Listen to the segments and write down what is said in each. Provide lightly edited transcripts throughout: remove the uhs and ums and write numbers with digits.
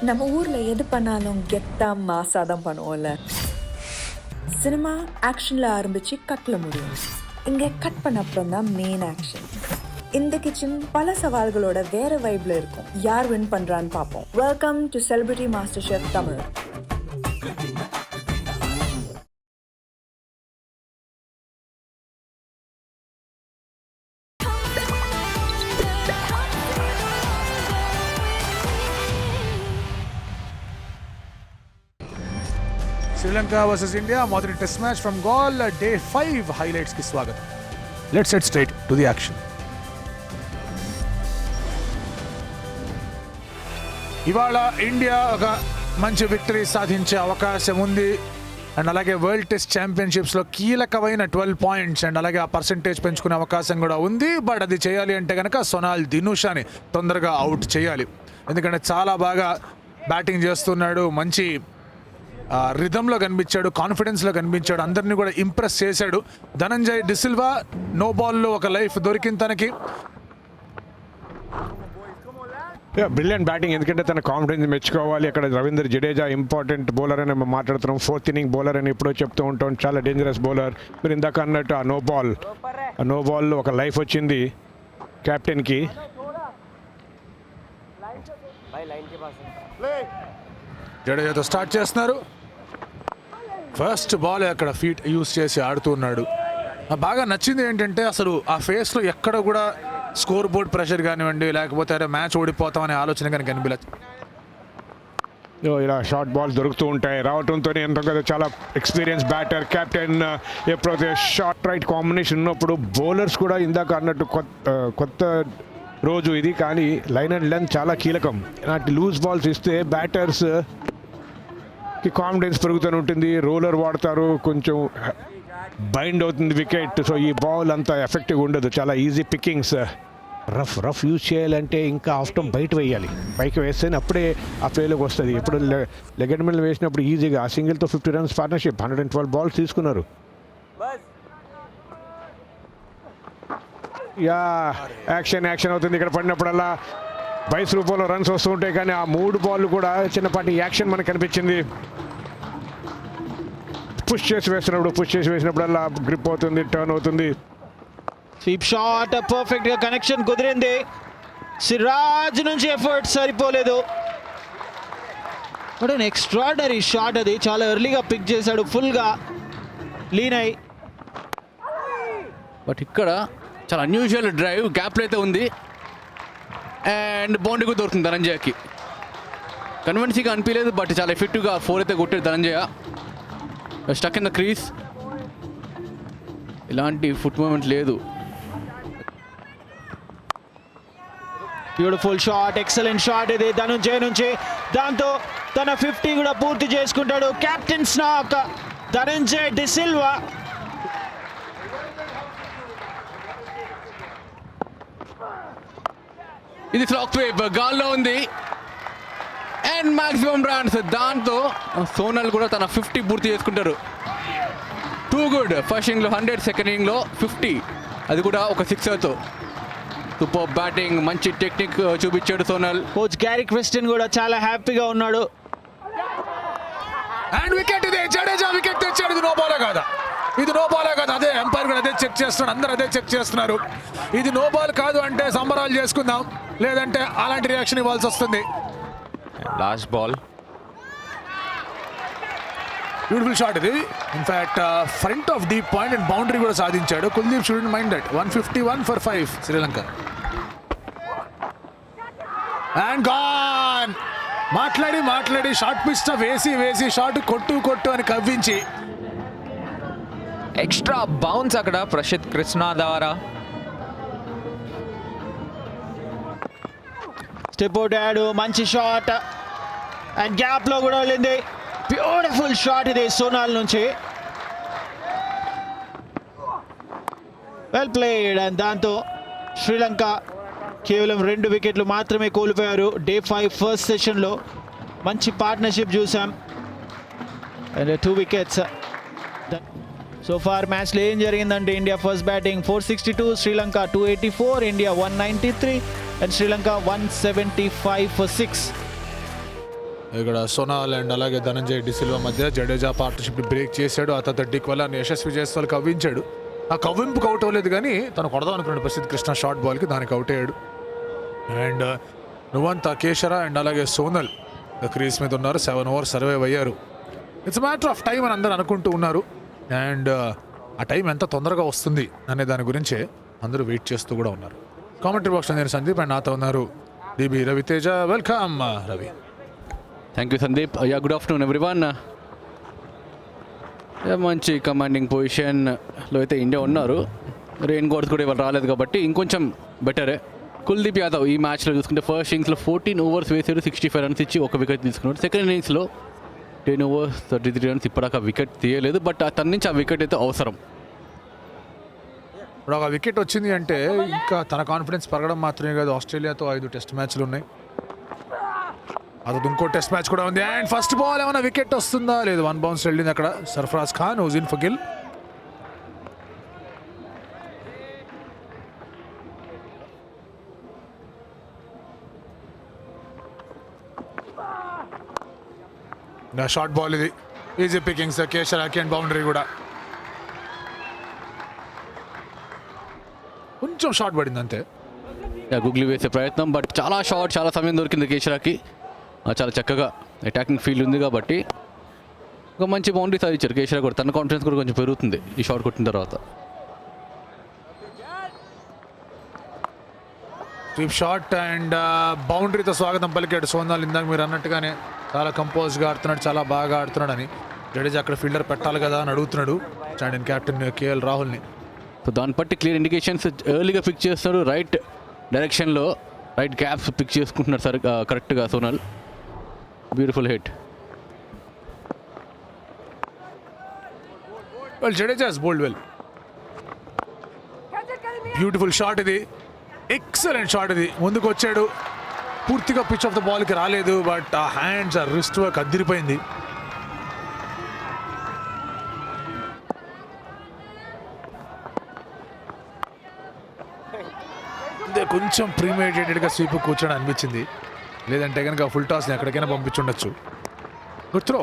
நம்ம ஊர்ல எது பண்ணாலும் கெத்தா மாசா தான் பண்ணுவோம்ல. சினிமா ஆக்ஷன்ல ஆரம்பிச்சு கட்ல முடியும். இங்க கட் பண்ண அப்புறம் தான் மெயின் ஆக்ஷன். இந்த கிச்சன் பல சவால்களோட வேற வைப்ல இருக்கும். யார் வின் பண்றான்னு பார்ப்போம். Welcome to celebrity master chef Tamil. Sri Lanka versus India మొదటి test match from Galle day 5 highlights కి స్వాగతం. Let's head straight to the action. ఇవాళ ఇండియా ఒక మంచి విక్టరీ సాధించే అవకాశం ఉంది. అండ్ అలాగే వరల్డ్ టెస్ట్ ఛాంపియన్షిప్స్లో కీలకమైన 12 పాయింట్స్ అండ్ అలాగే ఆ పర్సంటేజ్ పెంచుకునే అవకాశం కూడా ఉంది. బట్ అది చేయాలి అంటే కనుక సోనాల్ దినుషాని తొందరగా అవుట్ చేయాలి. ఎందుకంటే చాలా బాగా బ్యాటింగ్ చేస్తున్నాడు, మంచి రిథంలో కనిపించాడు, కాన్ఫిడెన్స్లో కనిపించాడు, అందరినీ కూడా ఇంప్రెస్ చేశాడు. ధనంజయ్ డిసిల్వా నో బాల్లో ఒక లైఫ్ దొరికింది తనకి. బ్రిలియంట్ బ్యాటింగ్, ఎందుకంటే తన కాన్ఫిడెన్స్ మెచ్చుకోవాలి. అక్కడ రవీంద్ర జడేజా ఇంపార్టెంట్ బౌలర్ అని మేము మాట్లాడుతున్నాం. 4th ఇన్నింగ్ బౌలర్ అని ఎప్పుడో చెప్తూ ఉంటాం, చాలా డేంజరస్ బౌలర్. మీరు ఇందాక అన్నట్టు ఆ నో బాల్లో ఒక లైఫ్ వచ్చింది కెప్టెన్కి. జడేజాతో స్టార్ట్ చేస్తున్నారు. ఫస్ట్ బాల్ అక్కడ ఫీట్ యూస్ చేసి ఆడుతున్నాడు. బాగా నచ్చింది ఏంటంటే అసలు ఆ ఫేస్లో ఎక్కడ కూడా స్కోర్ బోర్డ్ ప్రెషర్ కానివ్వండి, లేకపోతే అరే మ్యాచ్ ఓడిపోతామనే ఆలోచన కానీ కనిపించలేదు. ఇలా షార్ట్ బాల్స్ దొరుకుతూ ఉంటాయి రావడంతో. ఎంతో కదా చాలా ఎక్స్పీరియన్స్ బ్యాటర్ కెప్టెన్. ఎప్పుడైతే షార్ట్ రైట్ కాంబినేషన్ ఉన్నప్పుడు బౌలర్స్ కూడా ఇందాక అన్నట్టు కొత్త రోజు ఇది, కానీ లైన్ అండ్ లెంత్ చాలా కీలకం. ఇలాంటి లూజ్ బాల్స్ ఇస్తే బ్యాటర్స్కి కాన్ఫిడెన్స్ పెరుగుతూనే ఉంటుంది. రోలర్ వాడతారు, కొంచెం బైండ్ అవుతుంది వికెట్. సో ఈ బాల్ అంత ఎఫెక్టివ్ ఉండదు, చాలా ఈజీ పికింగ్స్. రఫ్ యూజ్ చేయాలంటే ఇంకా ఆఫ్టమ్ బయట వేయాలి, పైకి వేస్తేనే అప్పుడే ఆ ప్లేలోకి వస్తుంది. ఇప్పుడు లెగ్ మీద వేసినప్పుడు ఈజీగా ఆ సింగిల్తో 50 runs పార్ట్నర్షిప్, 112 balls తీసుకున్నారు. యాక్షన్ అవుతుంది ఇక్కడ పడినప్పుడల్లా. బైస్ రూపంలో రన్స్ వస్తూ ఉంటాయి, కానీ ఆ 3 balls కూడా చిన్నపాటి యాక్షన్ మనకు కనిపించింది. పుష్ చేసి వేసినప్పుడల్లా గ్రిప్ అవుతుంది, టర్న్ అవుతుంది. స్వీప్ షాట్, పర్ఫెక్ట్ గా కనెక్షన్ కుదిరింది. సిరాజ్ నుంచి ఎఫర్ట్ సరిపోలేదు. బట్ ఎక్స్ట్రాడనరీ షాట్ అది, చాలా ఎర్లీగా పిక్ చేశాడు, ఫుల్గా లీన్ అయి. బట్ ఇక్కడ చాలా అన్యూజువల్ డ్రైవ్, గ్యాప్లో అయితే ఉంది అండ్ బౌండరీ కూడా దొరుకుతుంది ధనంజయకి. కన్వెన్సీగా అనిపించలేదు, బట్ చాలా ఎఫెక్టివ్గా 4 అయితే కొట్టాడు Dhananjaya. Stuck in the crease, ఇలాంటి ఫుట్ మూమెంట్ లేదు. బ్యూటిఫుల్ షాట్, ఎక్సలెంట్ షాట్ ఇది ధనంజయ్ నుంచి. దాంతో తన 50 కూడా పూర్తి చేసుకుంటాడు. కెప్టెన్ స్నాక్ ధనంజయ్ డిసిల్వా. ఇది ఫ్లాక్ వేవ్, గాల్లో ఉంది అండ్ మాక్సిమం రన్స్. దాంతో సోనల్ కూడా తన 50 పూర్తి చేసుకుంటారు. Too good. ఫస్ట్ ఇన్నింగ్లో 100, సెకండ్ ఇన్నింగ్లో 50, అది కూడా ఒక 6తో. సూపర్ బ్యాటింగ్, మంచి టెక్నిక్ చూపించాడు సోనల్. కోచ్ గ్యారీ క్రిస్టియన్ కూడా చాలా హ్యాపీగా ఉన్నాడు. అండ్ వికెట్, ఇది జడేజా వికెట్ తెచ్చాడు. ఇది నో బాలే కాదా? అదే ఎంపైర్ కూడా అదే చెక్ చేస్తున్నాడు, అందరూ అదే చెక్ చేస్తున్నారు. ఇది నో బాల్ కాదు అంటే సంబరాలు చేసుకుందాం, లేదంటే అలాంటి రియాక్షన్ ఇవ్వాల్సి వస్తుంది. లాస్ట్ బాల్, బ్యూటిఫుల్ షాట్ ఇది. In fact front of deep point and boundary కూడా సాధించాడు. Kuldeep student mind that. 151 for 5 Sri Lanka. And gone. మాట్లాడి షార్ట్ పిచ్ వేసి షాట్ కొట్టు అని కవ్వించి ఎక్స్ట్రా బౌన్స్ అక్కడ ప్రసిద్ధ్ కృష్ణ ద్వారా. స్టెప్ అవుట్ అయ్యాడు, మంచి షాట్ అండ్ గ్యాప్లో కూడా వెళ్ళింది. బ్యూటిఫుల్ షాట్ ఇది సోనాల్ నుంచి. Well played. అండ్ దాంతో శ్రీలంక కేవలం 2 వికెట్లు మాత్రమే కోల్పోయారు డే 5 ఫస్ట్ సెషన్లో. మంచి పార్ట్నర్షిప్ చూసాం అండ్ 2 wickets. సో ఫార్ మ్యాచ్లో ఏం జరిగిందంటే India first batting 462, Sri Lanka 284, India 193 and Sri Lanka 175 for 6. ఇక్కడ సోనాల్ అండ్ అలాగే ధనంజయ్ డిసిల్వా మధ్య జడేజా పార్ట్నర్షిప్ బ్రేక్ చేశాడు. ఆ తర్వాత డిక్ వల్ల యశస్వి జైస్వాల్ కవ్వించాడు. ఆ కవ్వింపుకు అవుట్ అవ్వలేదు కానీ తను కొడదాం అనుకున్నాడు ప్రసిద్ధ్ కృష్ణ షార్ట్ బాల్కి, దానికి అవుట్ అయ్యాడు. అండ్ నువంత కేశర అండ్ అలాగే సోనల్ క్రీజ్ మీద ఉన్నారు. 7 overs సర్వైవ్ అయ్యారు. ఇట్స్ మ్యాటర్ ఆఫ్ టైం అని అందరూ అనుకుంటూ ఉన్నారు. అండ్ ఆ టైం ఎంత తొందరగా వస్తుంది అనే దాని గురించే అందరూ వెయిట్ చేస్తూ కూడా ఉన్నారు. కామెంటరీ బాక్స్లో నేను సందీప్ అండ్ నాతో ఉన్నారు DB Raviteja. Welcome Ravi. Thank you Sandeep. Good afternoon everyone. మంచి కమాండింగ్ పొజిషన్లో అయితే ఇండియా ఉన్నారు. రెయిన్ గోడ్స్ కూడా ఇవాళ రాలేదు కాబట్టి ఇంకొంచెం బెటరే. కుల్దీప్ యాదవ్ ఈ మ్యాచ్లో చూసుకుంటే ఫస్ట్ ఇన్నింగ్స్లో 14 overs వేసాడు, 65 runs ఇచ్చి ఒక వికెట్ తీసుకున్నాడు. సెకండ్ ఇన్నింగ్స్లో 10 overs 33 runs ఇప్పటిదాకా వికెట్ తీయలేదు. బట్ అతని నుంచి ఆ వికెట్ అయితే అవసరం. ఇప్పుడు ఒక వికెట్ వచ్చింది అంటే ఇంకా తన కాన్ఫిడెన్స్ పెరగడం మాత్రమే కాదు. ఆస్ట్రేలియాతో 5 టెస్ట్ మ్యాచ్లు ఉన్నాయి. అది ఇంకో టెస్ట్ మ్యాచ్ కూడా ఉంది. అండ్ ఫస్ట్ బాల్ ఏమైనా వికెట్ వస్తుందా? లేదు, 1 bounce వెళ్ళింది అక్కడ. Sarfaraz Khan was in for Gill. Short ball ఇది, ఈజీ పికింగ్స్. కేశరాకి అండ్ బౌండరీ కూడా కొంచెం షార్ట్ పడింది అంతే. గుగ్లీ వేసే ప్రయత్నం, బట్ చాలా షార్ట్, చాలా సమయం దొరికింది కేశరాకి. చాలా చక్కగా అటాకింగ్ ఫీల్డ్ ఉంది కాబట్టి ఒక మంచి బౌండరీ సాధించారు కేశరా కూడా. తన కాన్ఫిడెన్స్ కూడా కొంచెం పెరుగుతుంది ఈ షాట్ కొట్టిన తర్వాత. స్వీప్ షాట్ అండ్ బౌండరీతో స్వాగతం పలికాడు సోనాల్. ఇందాక మీరు అన్నట్టుగానే చాలా కంపోజ్గా ఆడుతున్నాడు, చాలా బాగా ఆడుతున్నాడు అని. జడేజా అక్కడ ఫీల్డర్ పెట్టాలి కదా అని అడుగుతున్నాడు స్టాండ్ ఇన్ కెప్టెన్ కేఎల్ రాహుల్ని. సో దాన్ని బట్టి క్లియర్ ఇండికేషన్స్ ఎర్లీగా పిక్ చేస్తున్నారు. రైట్ డైరెక్షన్లో రైట్ గ్యాప్స్ పిక్ చేసుకుంటున్నారు సార్ కరెక్ట్గా Sonal. Beautiful hit. Well Jadeja has bowled well. Beautiful shot ఇది, ఎక్సలెంట్ షాట్ ఇది. ముందుకు వచ్చాడు, పూర్తిగా పిచ్ ఆఫ్ ద బాల్కి రాలేదు, బట్ ఆ హ్యాండ్స్ ఆ రిస్ట్ వర్క్ అదిరిపోయింది. కొంచెం ప్రీమేడిటెడ్గా స్వీప్ కూర్చొని అనిపించింది. లేదంటే కనుక ఫుల్ టాస్ని ఎక్కడికైనా పంపించుండొచ్చు. Good throw.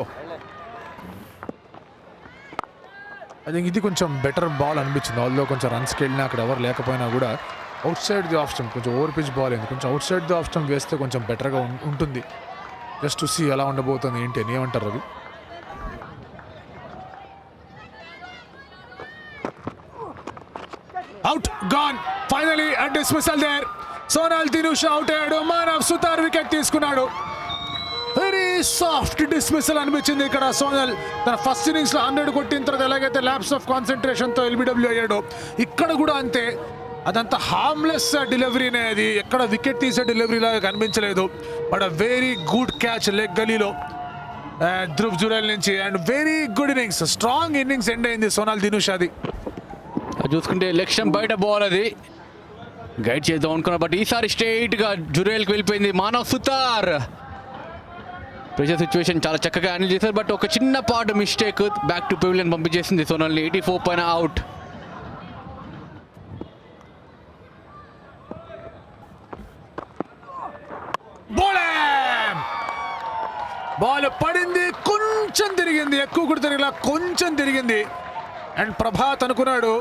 ఐ థింక్ ఇది కొంచెం బెటర్ బాల్ అనిపించింది. ఆల్దో కొంచెం రన్స్కి వెళ్ళినా అక్కడ ఎవరు లేకపోయినా కూడా out side the off stump, కొంచెం ఓవర్ పిచ్ బాల్ అయింది. కొంచెం out side the off stump వేస్తే కొంచెం బెటర్గా ఉంటుంది. జస్ట్ టు సీ ఎలా ఉండబోతుంది ఏంటి అని. ఏమంటారు Ravi? Out, gone. Finally a dismissal there. Sonal Dinusha out అయ్యాడు. మానవ్ సుతార్ వికెట్ తీసుకున్నాడు. వెరీ సాఫ్ట్ డిస్మిసల్ అనిపించింది ఇక్కడ. సోనల్ తన ఫస్ట్ ఇన్నింగ్స్లో 100 కొట్టిన తర్వాత ఎలాగైతే ల్యాప్స్ ఆఫ్ కాన్సన్ట్రేషన్తో ఎల్బిడబ్ల్యూ అయ్యాడు, ఇక్కడ కూడా అంతే. అదంతా హార్మ్లెస్ డెలివరీనే, అది ఎక్కడ వికెట్ తీసే డెలివరీ లాగా కనిపించలేదు. But a very good catch leg గలీలో ధ్రువ్ జురేల్ నుంచి. And very good innings, strong innings end అయింది సోనాల్ దినుషాది. చూసుకుంటే లక్ష్యం బయట బాల్ అది గైడ్ చేద్దాం అనుకున్నా, బట్ ఈసారి స్ట్రైట్గా జురేల్కి వెళ్ళిపోయింది. మానవ్ సుతార్ ప్రెషర్ సిచ్యువేషన్ చాలా చక్కగా హ్యాండిల్ చేశారు. బట్ ఒక చిన్న part mistake back to pavilion పంపించేసింది సోనాల్ని. 84 పైన అవుట్. బాల్ పడింది, కొంచెం తిరిగింది, ఎక్కువ కూడా తిరిగిలా, కొంచెం తిరిగింది. అండ్ ప్రభాత్ అనుకున్నాడు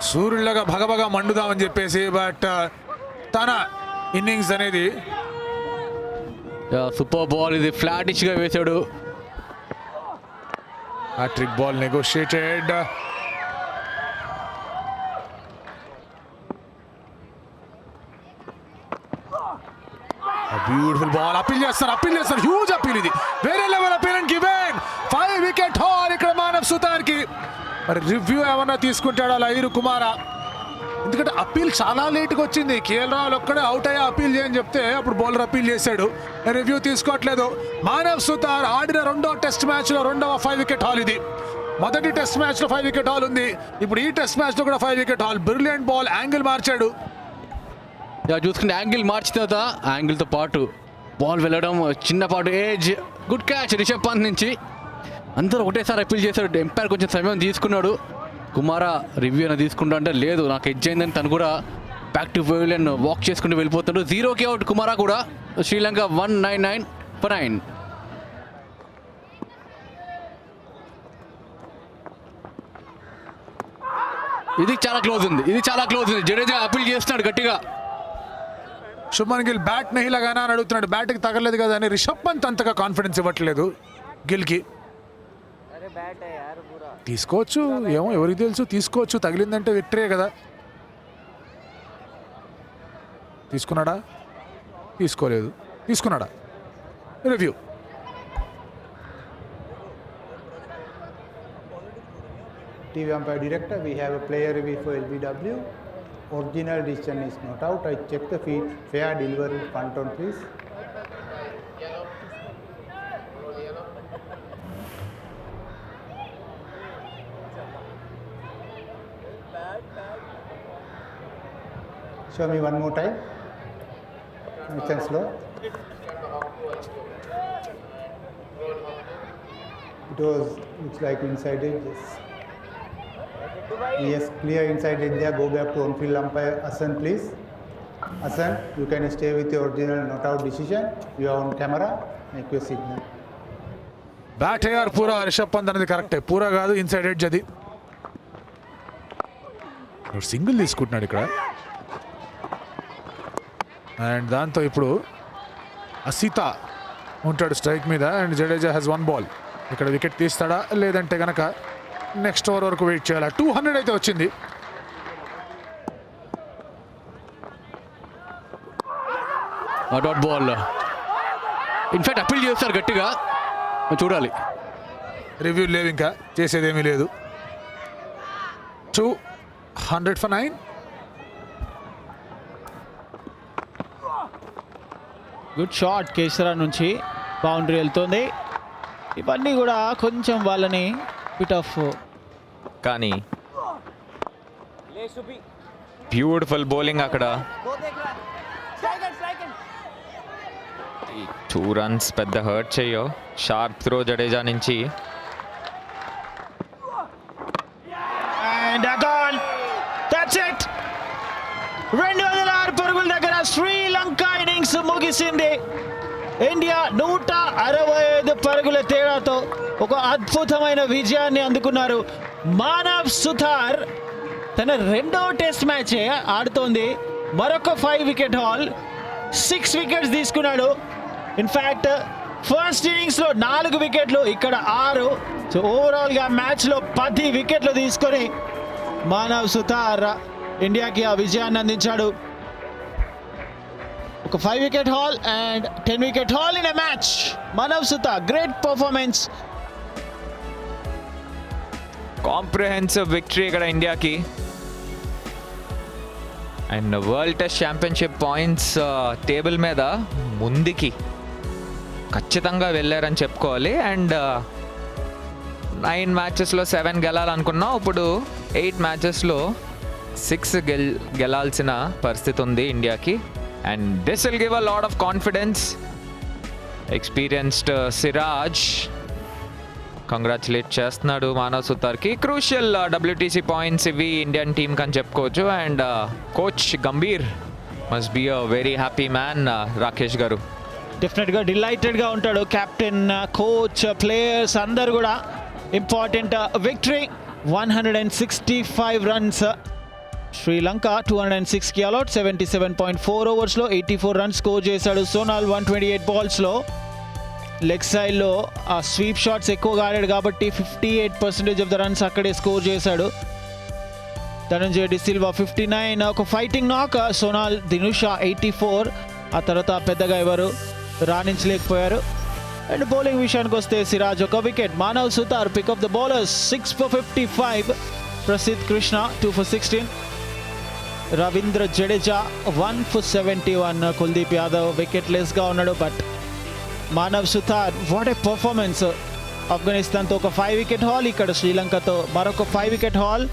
సూర్యులాగా భగభగా మండుదామని చెప్పేసి, బట్ తన ఇన్నింగ్స్ అనేది సూపర్ బాల్ ఇది, ఫ్లాటిష్గా వేశాడు. Hattrick ball negotiated. Beautiful ball. Appeal చేస్తారు, హ్యూజ్ అప్పీల్ ఇది, వేరే level appeal and given 5 wicket haul ఇక్కడ మానవ్ సుతార్ కి. మరి రివ్యూ ఏమన్నా తీసుకుంటాడా లైరు కుమారా? ఎందుకంటే అప్పీల్ చాలా లేట్గా వచ్చింది. కేఎల్ రాహుల్ ఒక్కడే అవుట్ అయ్యా అప్పీల్ చేయని చెప్తే అప్పుడు బౌలర్ అప్పీల్ చేశాడు, రివ్యూ తీసుకోవట్లేదు. మానవ్ సుతార్ ఆడిన 2వ టెస్ట్ మ్యాచ్లో 2వ 5 వికెట్ హాల్ ఇది. మొదటి టెస్ట్ మ్యాచ్లో 5 వికెట్ హాల్ ఉంది, ఇప్పుడు ఈ టెస్ట్ మ్యాచ్లో కూడా 5 wicket haul. Brilliant ball, angle మార్చాడు. చూసుకుంటే యాంగిల్ మార్చిన తర్వాత యాంగిల్తో పాటు బాల్ వెళ్ళడం, చిన్నపాటు edge, good catch Rishabh Pant నుంచి. అందరూ ఒకటేసారి అప్పీల్ చేశాడు. ఎంపైర్ కొంచెం సమయం తీసుకున్నాడు. కుమారా రివ్యూ అయినా తీసుకుంటా అంటే లేదు నాకు ఎడ్జ్ అయిందని తను కూడా బ్యాక్ టు పెవిలియన్ వాక్ చేసుకుంటూ వెళ్ళిపోతాడు. 0కి అవుట్ కుమారా కూడా. శ్రీలంక 199 for 9. ఇది చాలా క్లోజ్ ఉంది, ఇది చాలా క్లోజ్ ఉంది. జడేజా అప్పీల్ చేస్తున్నాడు గట్టిగా. శుభ్మన్ గిల్ బ్యాట్ నహీ లగానా అని అడుగుతున్నాడు. బ్యాట్కి తగలేదు కదా అని రిషబ్ పంత్ అంతగా కాన్ఫిడెన్స్ ఇవ్వట్లేదు గిల్కి. తీసుకోవచ్చు, ఏమో ఎవరికి తెలుసు, తీసుకోవచ్చు. తగిలిందంటే విక్టరీ కదా. తీసుకున్నాడా? తీసుకోలేదు. తీసుకున్నాడా? Review. TV umpire director, we have a player review for LBW. Original decision is not out. I check the feed. Fair delivery, punt on please. Show me one more time. Nice and slow. It was, looks like inside edge. Yes, clear inside edge there. Go back to on-field umpire Hassan, please. Hassan, you can stay with your original not out decision. You are on camera. Make your signal. Bat అయ్యారు పూరా. రిషబ్ పంత్ అనేది కరెక్టే. పూరా కాదు, inside edge అది. Single తీసుకుంటున్నాడు ఇక్కడ. And దాంతో ఇప్పుడు అసిత ఉంటాడు స్ట్రైక్ మీద. And Jadeja has 1 ball. ఇక్కడ వికెట్ తీస్తాడా లేదంటే కనుక నెక్స్ట్ ఓవర్ వరకు వెయిట్ చేయాలి. 200 అయితే వచ్చింది. Dot ball. ఇన్ఫాక్ట్ అప్పీల్ చేస్తారు గట్టిగా, చూడాలి. రివ్యూ లేవు, ఇంకా చేసేదేమీ లేదు. 200 for 9. గుడ్ షాట్ కేసరా నుంచి, బౌండరీ వెళ్తుంది. ఇవన్నీ కూడా కొంచెం వాళ్ళని బిట్ ఆఫ్. కానీ బ్యూటిఫుల్ బౌలింగ్ అక్కడ. 2 runs పెద్ద హర్ట్ చెయ్యో. షార్ప్ త్రో జడేజా నుంచి. And again that's it. 206 పరుగుల దగ్గర శ్రీలంక ఇన్నింగ్స్ ముగిసింది. ఇండియా 165 పరుగుల తేడాతో ఒక అద్భుతమైన విజయాన్ని అందుకున్నారు. మానవ్ సుతార్ తన 2వ టెస్ట్ మ్యాచ్ ఆడుతోంది. మరొక 5 వికెట్ హాల్, 6 వికెట్స్ తీసుకున్నాడు. ఇన్ఫ్యాక్ట్ ఫస్ట్ ఇన్నింగ్స్లో 4 వికెట్లు, ఇక్కడ 6. సో ఓవరాల్గా మ్యాచ్లో 10 వికెట్లు తీసుకొని మానవ్ సుతార్ ఇండియాకి ఆ విజయాన్ని అందించాడు. ఒక 5 wicket hall and 10 wicket haul in a match. Manav Sutar great performance. Comprehensive victory ఇక్కడ ఇండియాకి. And world test championship points table మీద ముందుకి ఖచ్చితంగా వెళ్ళారని చెప్పుకోవాలి. అండ్ 9 మ్యాచెస్లో 7 గెలాలనుకున్నాం. ఇప్పుడు 8 మ్యాచెస్లో 6 గెలాల్సిన పరిస్థితి ఉంది ఇండియాకి. And this will give a lot of confidence. Experienced Siraj congratulate చేస్తున్నాడు మానవ్ సుతార్కి. క్రూషియల్ WTC పాయింట్స్ ఇవి ఇండియన్ టీమ్కి అని చెప్పుకోవచ్చు. And coach Gambhir must be a very happy man. Rakesh గారు డెఫినెట్గా డిలైటెడ్గా ఉంటాడు. కెప్టెన్, కోచ్, ప్లేయర్స్ అందరు కూడా. Important victory. 165 రన్స్. శ్రీలంక 206కి అలౌట్. 77.4 ఓవర్స్లో 84 రన్స్ స్కోర్ చేశాడు. సోనాల్ 128 బాల్స్లో లెగ్ సైడ్లో ఆ స్వీప్ షాట్స్ ఎక్కువగా ఆడాడు కాబట్టి 58% ఆఫ్ ద రన్స్ అక్కడే స్కోర్ చేశాడు. ధనంజయ డిసిల్వా 59. ఒక ఫైటింగ్ నాక్. సోనాల్, దినుషా 84. ఆ తర్వాత పెద్దగా ఎవరు రాణించలేకపోయారు. అండ్ బౌలింగ్ విషయానికి వస్తే Siraj 1 wicket. Manav Suthar pick of the bowlers 6 for 55. Prasidh Krishna 2 for 16. Ravindra Jadeja 1 for 71. Kuldeep Yadav wicket లెస్గా ఉన్నాడు. But Manav Suthar what a performance. ఆఫ్ఘనిస్తాన్తో ఒక 5 వికెట్ హాల్, ఇక్కడ శ్రీలంకతో మరొక 5 వికెట్ హాల్.